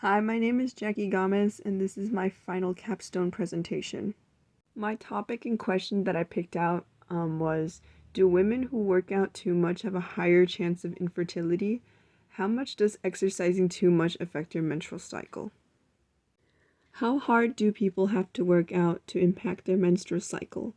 Hi, my name is Jackie Gomez, and this is my final capstone presentation. My topic in question that I picked out was, do women who work out too much have a higher chance of infertility? How much does exercising too much affect your menstrual cycle? How hard do people have to work out to impact their menstrual cycle?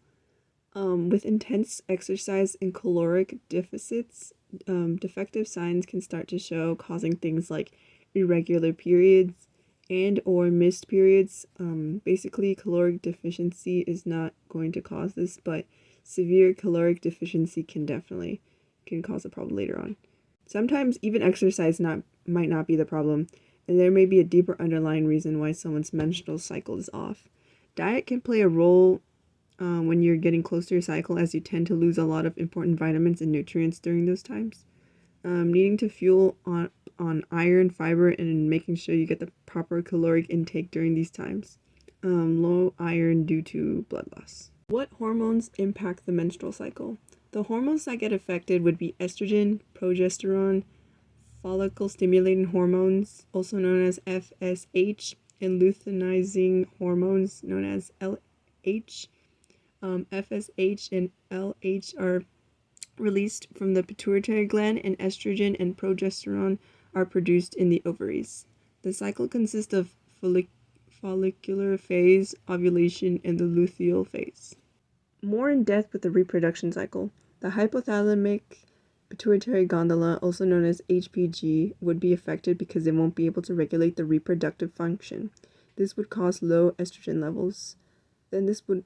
With intense exercise and caloric deficits, defective signs can start to show, causing things like irregular periods and or missed periods. Basically, caloric deficiency is not going to cause this, but severe caloric deficiency can cause a problem later on. Sometimes even exercise might not be the problem, and there may be a deeper underlying reason why someone's menstrual cycle is off. Diet can play a role when you're getting close to your cycle, as you tend to lose a lot of important vitamins and nutrients during those times. Needing to fuel on iron, fiber, and making sure you get the proper caloric intake during these times. Low iron due to blood loss. What hormones impact the menstrual cycle? The hormones that get affected would be estrogen, progesterone, follicle stimulating hormones, also known as FSH, and luteinizing hormones, known as LH. FSH and LH are released from the pituitary gland, and estrogen and progesterone are produced in the ovaries. The cycle consists of follicular phase, ovulation, and the luteal phase. More in depth with the reproduction cycle. The hypothalamic pituitary gland, also known as HPG, would be affected because it won't be able to regulate the reproductive function. This would cause low estrogen levels. Then this would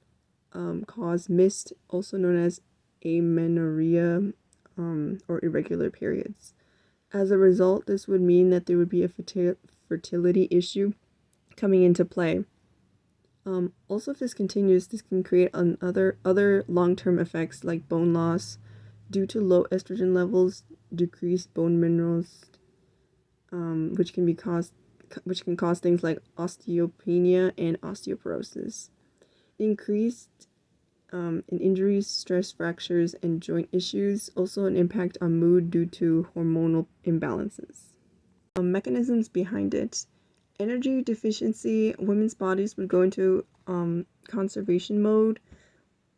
cause missed, also known as amenorrhea, or irregular periods. As a result, this would mean that there would be a fertility issue coming into play. Also, if this continues, this can create other long-term effects like bone loss due to low estrogen levels, decreased bone minerals, which can cause things like osteopenia and osteoporosis. Increased in injuries, stress fractures, and joint issues, also an impact on mood due to hormonal imbalances. Mechanisms behind it. Energy deficiency, women's bodies would go into conservation mode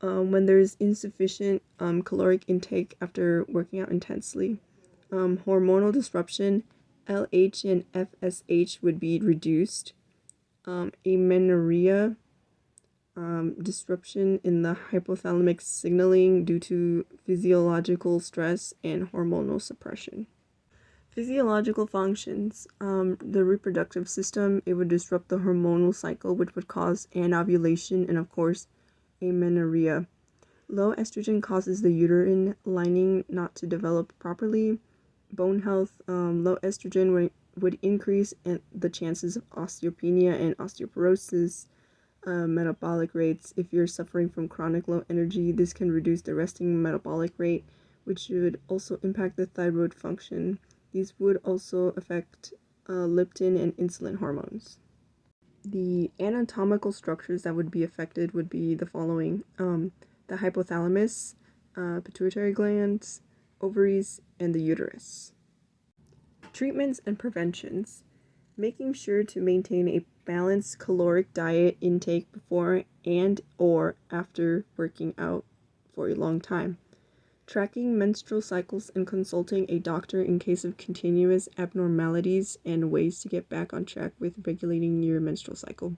when there's insufficient caloric intake after working out intensely. Hormonal disruption, LH and FSH would be reduced. Amenorrhea, disruption in the hypothalamic signaling due to physiological stress and hormonal suppression. Physiological functions. The reproductive system, it would disrupt the hormonal cycle, which would cause anovulation and, of course, amenorrhea. Low estrogen causes the uterine lining not to develop properly. Bone health. Low estrogen would increase the chances of osteopenia and osteoporosis. Metabolic rates. If you're suffering from chronic low energy, this can reduce the resting metabolic rate, which would also impact the thyroid function. These would also affect leptin and insulin hormones. The anatomical structures that would be affected would be the following: the hypothalamus, pituitary glands, ovaries, and the uterus. Treatments and preventions. Making sure to maintain a balanced caloric diet intake before and or after working out for a long time. Tracking menstrual cycles and consulting a doctor in case of continuous abnormalities and ways to get back on track with regulating your menstrual cycle.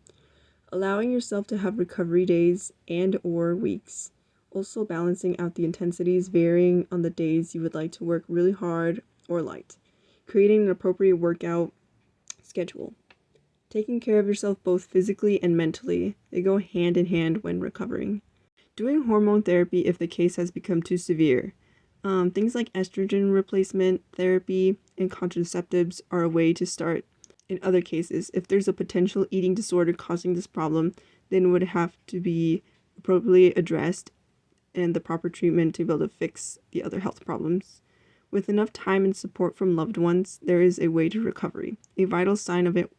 Allowing yourself to have recovery days and or weeks. Also balancing out the intensities, varying on the days you would like to work really hard or light. Creating an appropriate workout schedule. Taking care of yourself both physically and mentally. They go hand in hand when recovering. Doing hormone therapy if the case has become too severe. Things like estrogen replacement therapy and contraceptives are a way to start. In other cases, if there's a potential eating disorder causing this problem, then it would have to be appropriately addressed and the proper treatment to be able to fix the other health problems. With enough time and support from loved ones, there is a way to recovery. A vital sign of it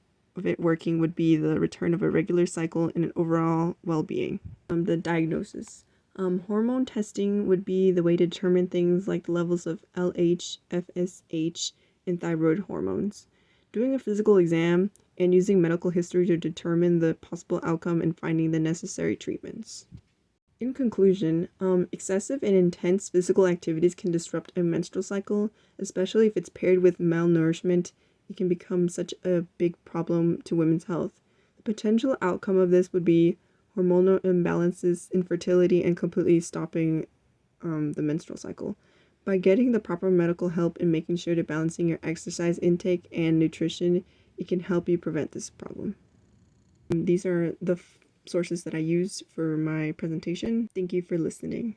working would be the return of a regular cycle and an overall well-being. The diagnosis. Hormone testing would be the way to determine things like the levels of LH, FSH, and thyroid hormones. Doing a physical exam and using medical history to determine the possible outcome and finding the necessary treatments. In conclusion, excessive and intense physical activities can disrupt a menstrual cycle, especially if it's paired with malnourishment. It can become such a big problem to women's health. The potential outcome of this would be hormonal imbalances, infertility, and completely stopping the menstrual cycle. By getting the proper medical help and making sure to balancing your exercise intake and nutrition, it can help you prevent this problem. These are the sources that I used for my presentation. Thank you for listening.